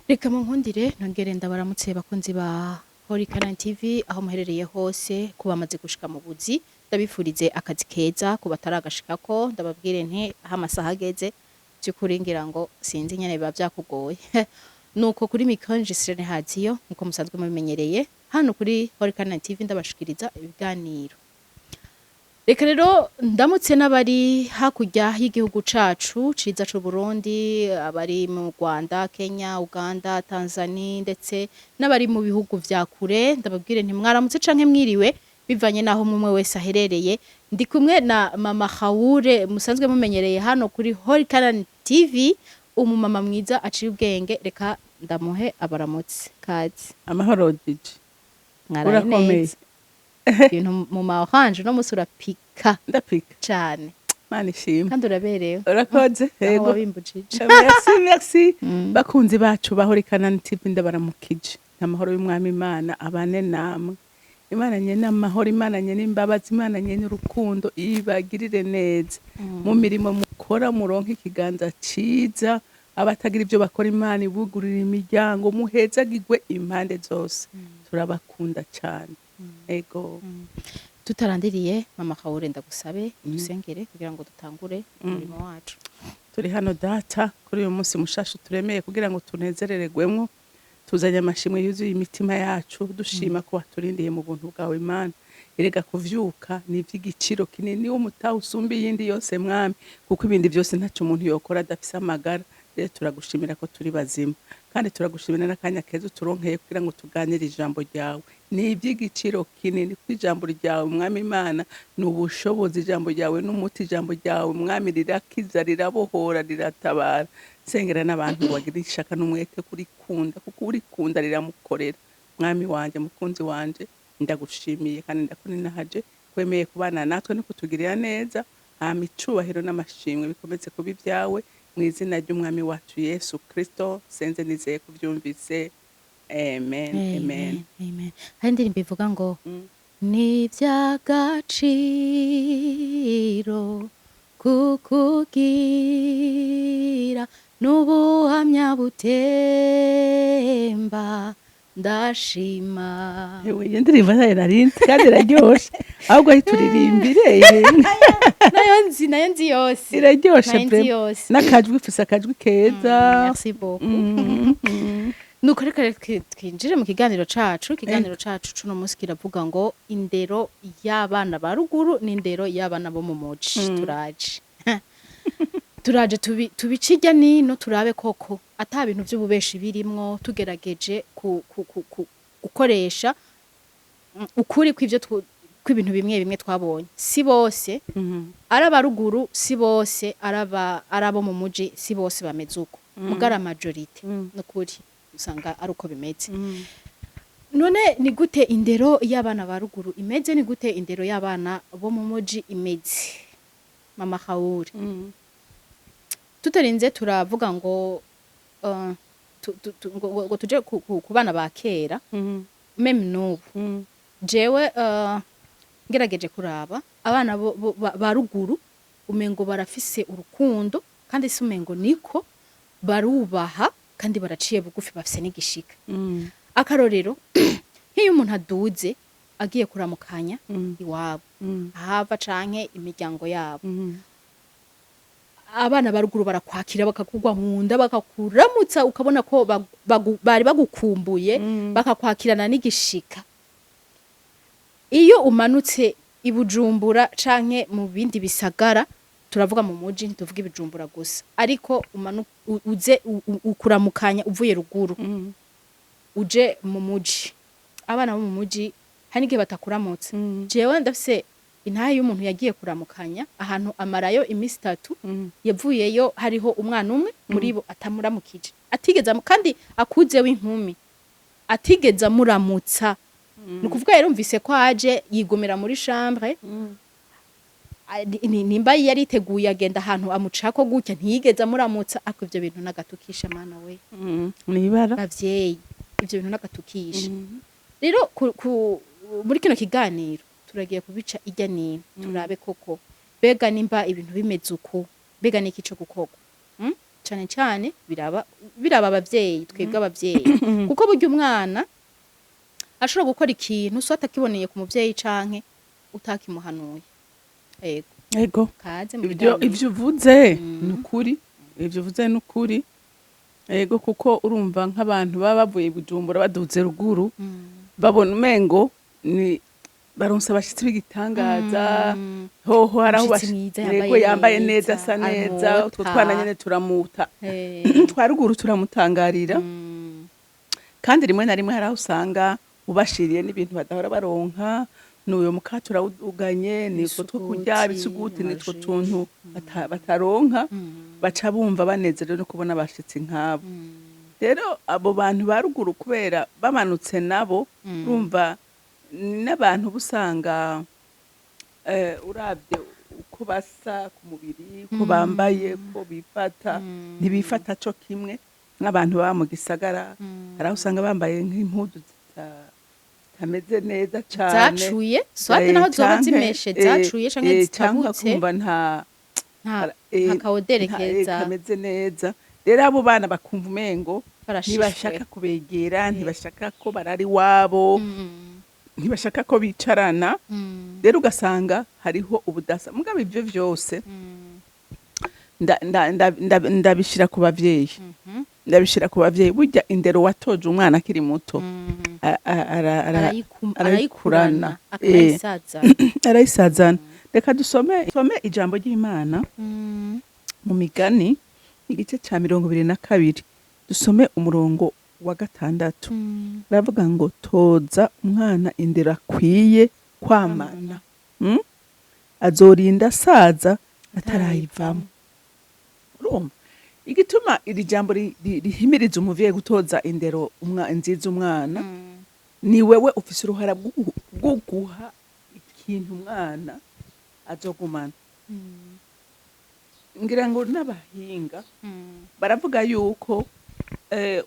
Reka munkundire nongere ndabaramutse bakunzi ba Horikana TV aho muherereye hose kuba bamaze gushika mu buzi ndabifurize akazi keza ku bataragashikako ndababwire nti aho amasaha ageze by'ukuri ngira ngo sinzi nyene biba vyakugoye nuko kuri mikonjisirene haziyo nkuko musanzwe mubimenyereye hano kuri Horikana TV ndabashikiriza ibiganiro. Reka rero ndamutse n'abari hakurya y'igihugu cacu ciza c'u Burundi, abari mu Rwanda, Kenya, Uganda, Tanzania ndetse n'abari mu bihugu vya kure ndababwire nti mwaramutse canke mwiriwe bivanye naho mumwe wese aherereye. Ndi kumwe na Mama Haure musanzwe mumenyereye hano kuri Horikana TV, umumama mwiza aciye ubwenge. Reka ndamuhe abaramutse kazi. Amahoro Diji. Mwaraye Urakomeye. neza. Ibintu mu mahanje no musi urapika Ndapika. cane Mana ishimwe. kandi uraberewe. Urakoze. Aho Yego. wabimbujije. Merci, merci. Bakunzi bacu bahorikana TV ndabaramukije. Amahoro y'umwami Imana abane namwe. Imana nyene amahoro, Imana nyene imbabazi, Imana nyene urukundo ibagirire neza. Mu mirimo mukora muronke ikiganza ciza, abatagira ibyo bakora Imana ibugurira imiryango muhezagirwe impande zose. Turabakunda cyane. Ego. Tutarandiriye Mama Haure ndagusabe dusengere kugira ngo dutangure umurimo wacu. Turi hano data kuri uyu munsi mushasha turemeye kugira ngo tunezerererwemwo, tuzanye amashimwe yuzuye imitima yacu dushima ko waturindiye mu buntu bwawe Imana. Erega kuvyuka ni ivy'igiciro kinini w'umutaha usumba iyindi yose mwami, kuko ibindi byose ntacyo umuntu yokora adafise amagara. Rero turagushimira ko turi bazima kandi turagushimira n'akanya keza turonkeye kugira ngo tuganire ijambo ryawe. Ni iby'igiciro kinini ko ijambo ryawe mwami Imana ni ubushobozi, ijambo ryawe n'umuti, ijambo ryawe mwami rirakiza, rirabohora, riratabara. Sengera n'abantu bagira ishaka n'umwete kurikunda, kuko urikunda riramukorera. Mwami wanje, mukunzi wanje, ndagushimiye kandi ndakuninahaje kwemeye kubana natwe no kutugirira neza. Hama icubahiro n'amashimwe bikomeze kuba ibyawe mu izina ry'umwami wacu Yesu Kristo senze nizeye kuvyumvise. Amen. Amen. Amen. Hari indirimbo ivuga ngo Mm. ni ivy'agaciro kukugira n'ubuhamya butemba ndashima. Ewe iyo ndirimbo nayo narindi kandi iraryoshe. Ahubwo yituririmbire. nayo nzi yose. Iraryoshe Nayo nzi bre. yose. N'akajwi ifise akajwi keza. Merci beaucoup. Nuko reka twinjire mu kiganiro cacu. Ikiganiro cacu cuno munsi kiravuga ngo indero y'abana ba ruguru n'indero y'abana bo mu muci. Turaje tubice irya nino turabe koko ata bintu vy'ububeshi birimwo, tugerageje gukoresha ukuri kw'ivyo kw'ibintu bimwe bimwe twabonye. Si bose araba ruguru, si bose arabo mu muji, si bose bameze uko. Mugara majority nukuri usanga ari uko bimeze. None ni gute indero y'abana ba ruguru imeze, ni gute indero y'abana bo mu muji imeze? Mama Haure. Tutarinze turavuga ngo ngo tuje ku bana ba kera meme n'ubu. Jewe ngerageje kuraba abana ba ruguru umengo barafise urukundo kandi si umengo niko barubaha kandi baraciye bugufi bafise n'igishika. Akarorero nk'iyo umuntu aduze agiye kuramukanya iwabo ahava canke imiryango yabo, abana ba ruguru barakwakira bakakugwa nkunda bakakuramutsa ukabona ko bari bagukumbuye bakakwakirana n'igishika. Iyo umanutse i Bujumbura canke mu bindi bisagara, turavuga mu muji ntituvuga i Bujumbura gusa, ariko uze ukuramukanya uvuye ruguru uje mu muji, abana bo mu muji hari n'igihe batakuramutse. Jewe ndafise intahe y'umuntu yagiye kuramukanya ahantu amarayo imisi 3 yavuyeyo hariho umwana umwe muri bo atamuramukije, atigeza kandi akuze w'inkumi atigeza muramutsa. Nukuvuga yarumvise ko aje yigomera muri chambre, nimba yariteguye agenda ahantu amucako gutya ntiyigeza muramutsa. Ako ivyo bintu nagatukisha mana we. Nibara. Bavyeyi ivyo bintu nagatukisha. Rero muri kino kiganiro turagiye kubica irya nino turabe koko bega nimba ibintu bimeze uko, bega niki co gukorwa. cane cane biraba abavyeyi twebwe abavyeyi kuko burya umwana ashobora gukora ikintu so atakiboneye ku muvyeyi canke utakimuhanuye ego kaze mu ivyo uvuze nukuri ivyo uvuze nukuri ego kuko urumva nk'abantu baba bavuye Bujumbura baduze ruguru babona umengo ni baronse abashitsi b'igitangaza hoho haraho yego yambaye neza asa neza utwo twana nyene turamuta twaruguru turamutangarira kandi rimwe na rimwe haraho usanga ubashiriye n'ibintu badahora baronka n'uyo mukatura uganye nitwo two kurya bisuguti nitwo tuntu bataronka baca bumva banezerewe no kubona abashitsi nk'abo rero abo bantu baruguru kubera bamanutse nabo urumva n'abantu busanga uravye uko basa ku mubiri ko bambaye ko bifata ntibifata co kimwe nk'abantu baba mu gisagara haraho usanga bambaye nk'impuzu zitameze neza cane zacuye swati naho zoba zimeshe zacuye canke zitabutse kumva nta kaodere keza kameze neza rero abo bana bakumva umengo ntibashaka kubegera ntibashaka ko barari wabo ntibashaka ko bicarana rero ugasanga hariho ubudasa mugabo ivyo vyose ndabishira ku bavyeyi burya indero watoje umwana akiri muto arayikurana arayisazana reka dusome ijambo ry'Imana mu Migani igice ca 22 dusome umurongo wa 6 baravuga ngo toza umwana indero akwiye kwamana azorinda asaza atarayivamo urumva igituma iri jambo rihimiriza umuvyeyi gutoza indero nziza umwana ni wewe ufise uruhara bwo guha ikintu umwana azogumana ngira ngo n'abahinga baravuga yuko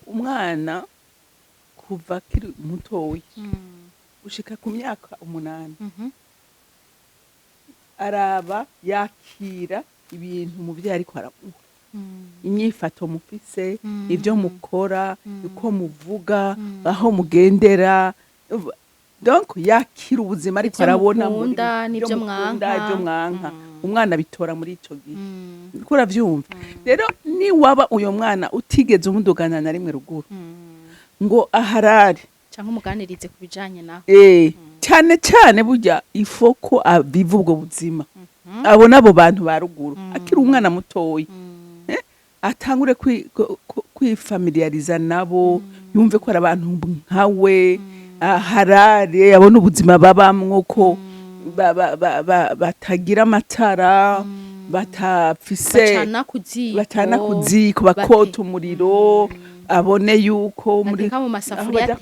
umwana kuva kiri mutoyi ushika ku myaka 8 araba yakira ibintu umuvyeyi ariko aramuha inyifato mufise ivyo mukora uko muvuga aho mugendera donc yakira ubuzima ariko arabona muri ivyo mwanka umwana bitora muri ico gihe kura vyumva rero ni waba uyo mwana utigeze umudugana na rimwe ruguru ngo aharare canke umuganirize kubijanye naho cyane burya ifoko abiva ubwo buzima abona abo bantu ba ruguru akiri umwana mutoyi atangure kwifamiliariza nabo yumve ko ari abantu nkawe aharare abona ubuzima babamwo ko batagira amatara batafise bacana kuziko bakota umuriro abone yuko muri mu masafuriya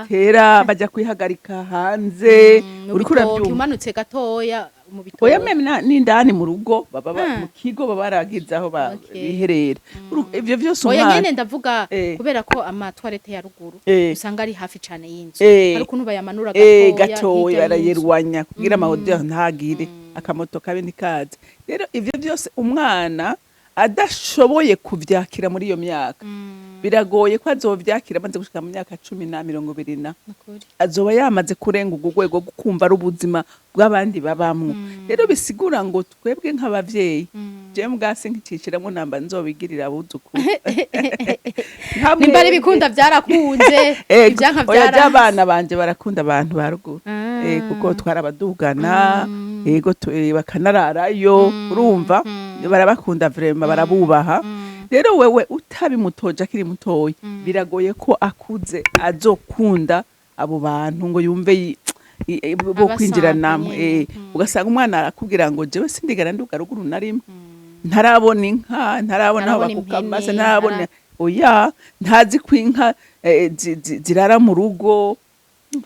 atera baja kwihagarika hanze uriko urabyumva umanutse gatoya mu bitoya oya meme n'indani mu rugo baba mu kigo baba baragize aho biherera ivyo vyose oya nyene ndavuga kubera ko amatwarete ya ruguru usanga ari hafi cane y'inzu ariko unuba yamanura gatoya arayerwanya kugira amahodiyo ntagire akamoto kabindi kaze rero ivyo vyose umwana adashoboye kuvyakira muri iyo myaka biragoye ko azovyakira maze gushika mu myaka 10 na 20 azoba yamaze kurenga urwego gukumva ari ubuzima bw'abandi babamwe rero bisigura ngo twebwe nk'abavyeyi je mugase nkiciciramo namba nzobigirira abuzukuru nimbari bikunda byarakunze ibyanka byara abana banje barakunda abantu baruguru kuko twarabadugana yego bakanararayo urumva barabakunda vraiment barabubaha rero wewe utabimutoje akiri mutoyi biragoye ko akuze azokunda abo bantu ngo yumve bo kwinjira namwe ugasanga umwana arakubwira ngo jewe sindigana nduga ruguru narimwe ntarabona inka ntarabona aho bakukamaze ntarabona oya ntazi kwinka zirara mu rugo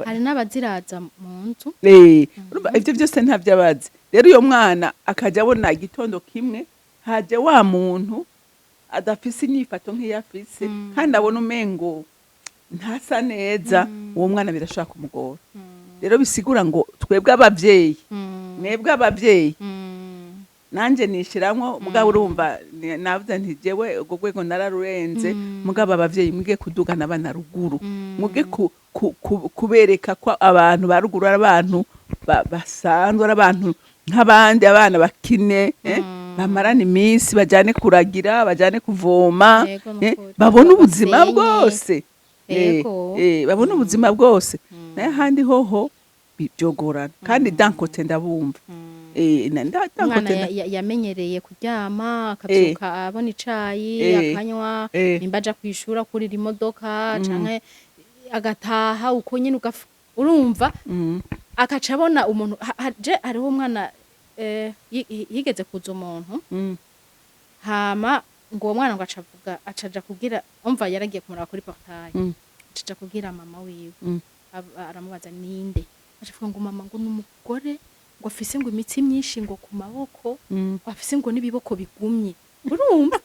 hari n'abaziraza mu nzu ivyo byose ntavyabazi rero uyo mwana akaja abona igitondo kimwe haje wa muntu adafise inyifato nk'iyafise kandi abona umengo ntasa neza uwo mwana birashaka kumugora rero bisigura ngo twebwe abavyeyi mwebwe abavyeyi nanje nishiramwo mugabo urumva navuze nti jewe ubwo rwego nararurenze mugabo abavyeyi mwige kudugana abana ruguru mwige kubereka ko abantu ba ruguru ari abantu basanzwe ari abantu nk'abandi abana bakine bamarana iminsi bajane kuragira bajane kuvoma babona ubuzima bwose babona ubuzima bwose naye handi hoho byogorana kandi dankote ndabumva umwana yamenyereye kuryama akabyuka abona icayi akanywa nimba aja kwishura kurira imodoka canke agataha uko nyine urumva akaca abona umuntu hariho umwana yigeze kuza umuntu hama ngo uwo mwana ngo acaja kugira umva yaragiye kumuraba kuri portail acaja kugira mama wiwe aramubaza ninde acavuga ngo mama ngo n'umugore ngo afise ngo imitsi myinshi ngo ku maboko ngo afise ngo n'ibiboko bigumye urumva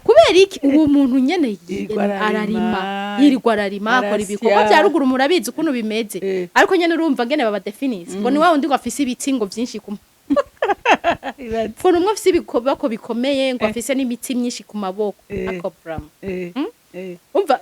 kubera iki uwo muntu nyene yirirwa ararima akora ibikorwa bya ruguru murabizi ukuntu bimeze ariko nyene urumva ngene baba definise ngo ni wa wundi ngo afise ibitsi ngo vyinshi ku ko numwe afise ibikobako bikomeye ngo afise n'imitsi myinshi ku maboko akobram umva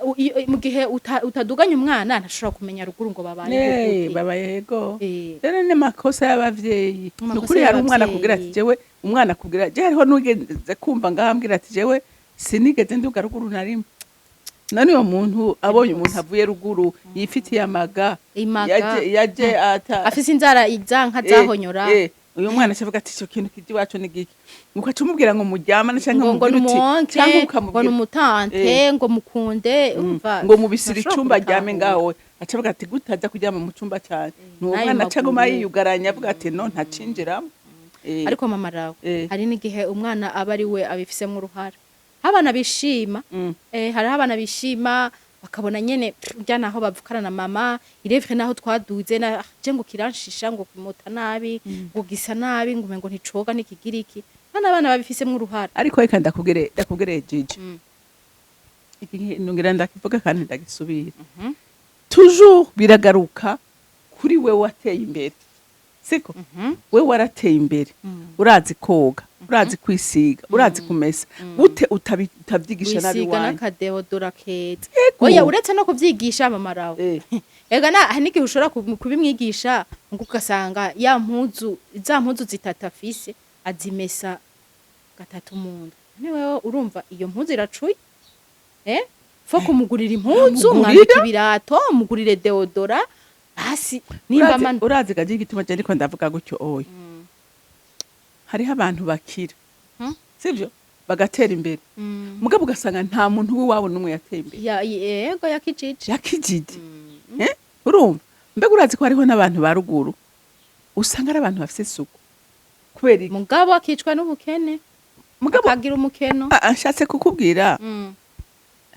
mu gihe utaduganya umwana ntashobora kumenya ruguru ngo babaye yego rero ni makosa y'abavyeyi nukuri hari umwana kugira ati jewe umwana kugira je hariho nugeze kumva ngahambwira ati jewe sinigeze nduga ruguru narimwe none uwo muntu abonye umuntu avuye ruguru yifitiye amaga yaje afise inzara izanka zahonyora uyu mwana avuga ati cyo kintu kidi wacu ni giki nuko acumubwira ngo muryamana canke ngo uti ngo numutante ngo mukunde umva ngo mubisira icumba ryame ngaho acavuga ati gutaza kuryama mu cumba cyane nuwo mwana cagoma yiyugaranya avuga ati no ntacinjiramo ariko mama rawe hari n'igihe umwana aba ari we abifisemo uruhara abana bishima hari abana bishima bakabona nyene urya naho bavukana na mama irevre naho twaduze na je ngo kiranshisha ngo kumota nabi ngo gisa nabi ngo umengo nticoga nikigiriki abana babifisemo uruhara ariko reka ndakugere jiji iki nungira ndakivuga kandi ndagisubira toujours biragaruka kuri we wateye imbere siko we warateye imbere urazi koga urazi kwisiga urazi kumesa gute utabyigisha nabi wisiga n'akadeodora keza oya uretse no kuvyigisha mama rawe ega niki ushobora kubimwigisha ngo ugasanga ya mpuzu za mpuzu zitatafise azimesa gatatu mundu niwe urumva iyo mpuzu iracuye fo kumugurira impuzu mwandika ibirato mugurire deodora basi nimba man urazi gaje igituma je ariko ndavuga gutyo oya hariho abantu bakira sivyo bagatera imbere mugabo ugasanga nta muntu w'iwabo n'umwe yateye imbere yego yakijije urumva mbega urazi ko hariho n'abantu ba ruguru usanga ari abantu bafise isuku kubera mugabo akicwa n'ubukene mugabo akagira umukeno ashatse kukubwira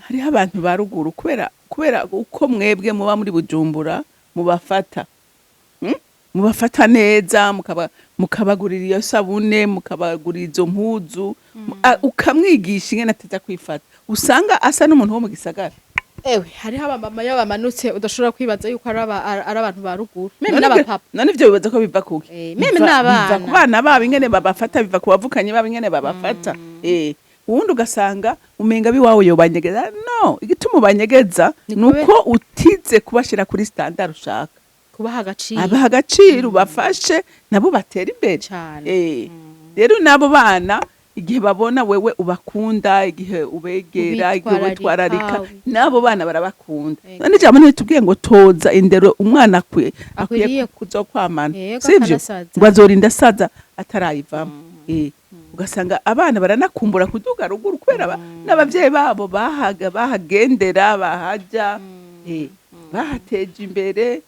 hariho abantu ba ruguru kubera uko mwebwe muba muri Bujumbura mubafata neza mukabagurira iyo sabune mukabagurira izo mpuzu ukamwigisha ingene ateza kwifata usanga asa n'umuntu wo mu gisagara hariho abamama iyo bamanutse udashobora kwibaza yuko ari abantu ba ruguru meme n'abapapa none ivyo bibaza ko biva kuki meme n'abana biva ku bana babo ingene babafata biva ku bavukanye babo ingene babafata ubundi ugasanga umenga biwawe yobanyegeza no igituma ubanyegeza nuko utize kubashira kuri standard ushaka abaha agaciro ubafashe nabo batera imbere rero nabo bana igihe babona wewe ubakunda igihe ubegera igihe ubitwararika nabo bana barabakunda none jambo ntitubwiye ngo toza indero umwana akwiye kuzokwamana sivyo ngo azorinda saza atarayivamo ugasanga abana baranakumbura kuduga ruguru kubera n'abavyeyi babo bahagendera bahaja bahateje imbere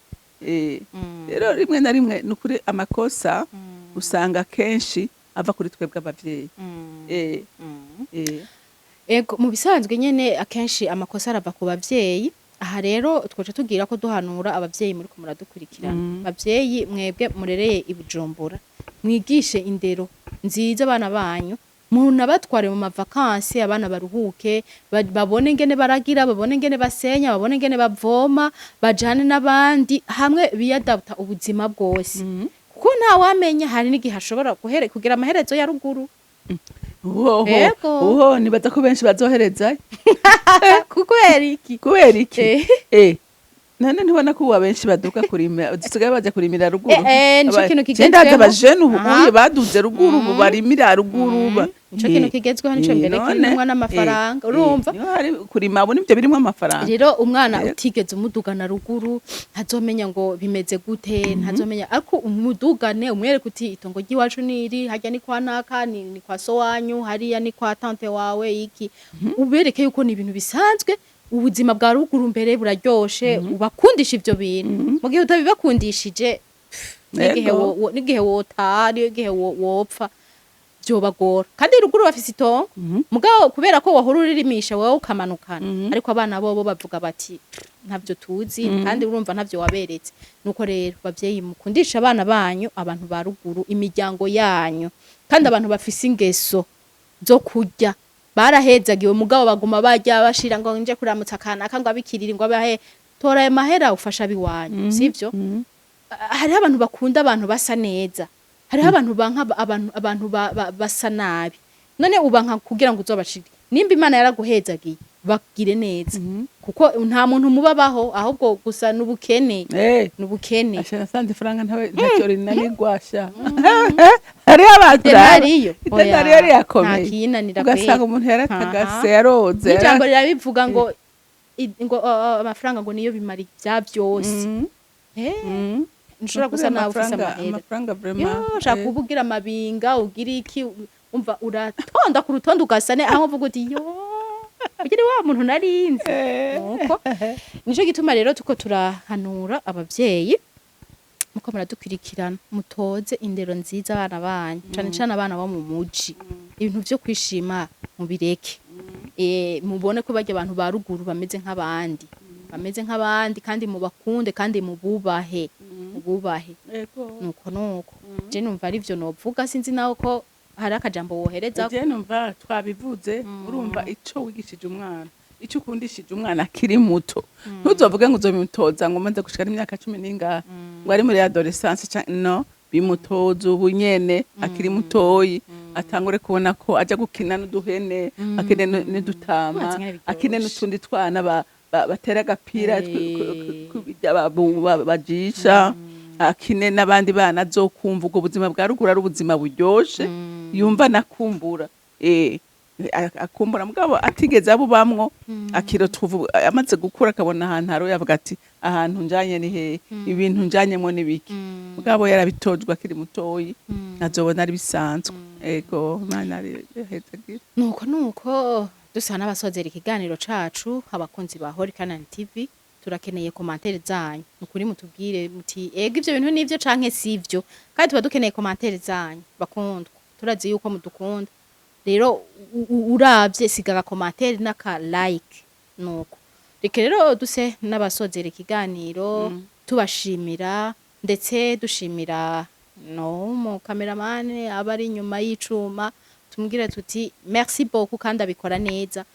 rero rimwe na rimwe nukuri amakosa usanga kenshi ava kuri twebwe abavyeyi ego mu bisanzwe nyene akenshi amakosa arava ku bavyeyi aha rero twoca tugira ko duhanura abavyeyi muri ko muradukurikirana abavyeyi mwebwe murereye i Bujumbura mwigishe indero nziza abana banyu munabatware mu mavakansi abana baruhuke babone ingene baragira babone ingene basenya babone ingene bavoma bajane n'abandi hamwe biyadapta ubuzima bwose kuko ntawamenya hari n'igihe ashobora kugira amaherezo ya ruguru uho nibaza ko benshi bazoherezayo kubera iki none ntibona ko ubu abenshi baduka kurimira dusigaye baja kurimira ruguru nico kintu kigezweho ndaza abajene ubu baduze ruguru ubu barimira ruguru nico kintu kigezweho nico mbere kirimwa n'amafaranga urumva kurima abo nivyo birimo amafaranga rero umwana utigeze umudugana ruguru ntazomenya ngo bimeze gute ntazomenya ariko umudugane umwereka uti itongo ry'iwacu niri hajya ni kwa naka ni kwa so wanyu hariya ni kwa tante wawe iki ubereke yuko ni ibintu bisanzwe ubuzima bwa ruguru mbere buraryoshe ubakundisha ivyo bintu mu gihe utabibakundishije n'igihe wotari igihe wopfa vyobagora kandi ruguru bafise itongo mugabo kubera ko wahora uririmisha wowe ukamanukana ariko abana bobo bavuga bati ntavyo tuzi kandi urumva ntavyo waberetse nuko rero bavyeyi mukundisha abana banyu abantu ba ruguru imiryango yanyu kandi abantu bafise ingeso zo kurya barahezagiwe mugabo baguma bajya bashira ngo nje kuramutsa kanaka ngo abikirira ngo abahe tora mahera ufasha biwanyu sivyo hari abantu bakunda abantu basa neza hari abantu banka abantu basa nabi none ubanka kugira ngo uzobashire nimba Imana yaraguhezagiye bagire neza kuko nta muntu mubabaho ahubwo gusa n'ubukene n'ubukene ashaka sandi franga ntacyo rinanigwasha hari abadariyo yari yakomeye ugasanga umuntu yaratagase yaroze ijambo rirabivuga ngo amafaranga ngo niyo bimari bya byose nshobora gusa nawe ufise amafaranga vraiment ushaka kubugira amabinga ugira iki umva uratonda ku rutonde ugasane aho uvuga uti yo kugira wa muntu narinze nuko nico gituma rero tuko turahanura abavyeyi muko muradukurikirana mutoze indero nziza abana banyu cyane abana bo mu muji ibintu byo kwishima mubireke mubone ko bajya abantu ba ruguru bameze nk'abandi kandi mubakunde kandi mububahe nuko je numva ari byo novuga sinzi nawe ko hari akajambo wohereza je numva twabivuze urumva ico wigishije umwana ico ukundishije umwana akiri muto ntuzovuge ngo uzobimutoza ngo maze gushika imyaka 10 ninga ngo ari muri adolescence no bimutoza ubunyene akiri mutoyi atangure kubona ko aja gukina n'uduhene akine n'udutama akine n'utundi twana batera agapira bajisha akine n'abandi bana azokumva ubwo buzima bwa ruguru ari ubuzima buryoshe yumva nakumbura akumbura mugabo atigeze abubamwo akiro tuvu amaze gukura akabona ahantu haro yavuga ati ahantu njanye ni he ibintu njanyemo nibiki mugabo yarabitojwe akiri mutoyi azobona ari bisanzwe ego Imana hezagira nuko dusa n'abasozera ikiganiro cacu abakunzi ba Horikana TV turakeneye commentaire zanyu nukuri mutubwire muti ego ivyo bintu nivyo canke sivyo kandi tuba dukeneye commentaire zanyu bakundwa turazi yuko mudukunda rero uravye sigaga commentaire naka like nuko reka rero duse n'abasozera ikiganiro tubashimira ndetse dushimira mu cameraman abari inyuma y'icuma tumubwira tuti merci beaucoup kandi abikora neza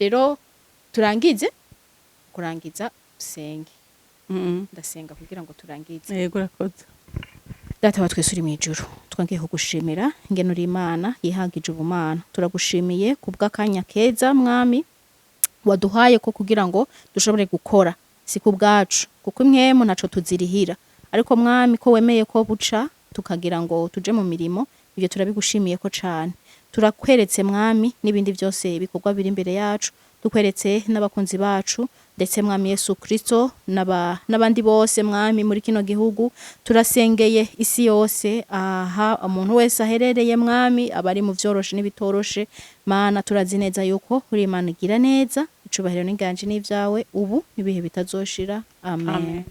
rero kurangiza usenge ndasenga kugira ngo turangize yego urakoze data wa twese uri mu ijuru twangiye kugushimira ingeno uri Imana yihagije ubumana turagushimiye kubw'akanya keza mwami waduhaye ko kugira ngo dushobore gukora si kubwacu kuko imwemo naco tuzirihira ariko mwami ko wemeye ko buca tukagira ngo tuje mu mirimo ibyo turabigushimiye ko cyane turakweretse mwami n'ibindi byose bikorwa biri imbere yacu tukweretse n'abakunzi bacu ndetse mwami Yesu Kristo n'abandi bose mwami muri kino gihugu turasengeye isi yose aha umuntu wese aherereye mwami abari mu vyoroshe n'ibitoroshe mana turazi neza yuko uri Imana igira neza icubahiro n'inganje n'ivyawe ubu nibihe bitazoshira amen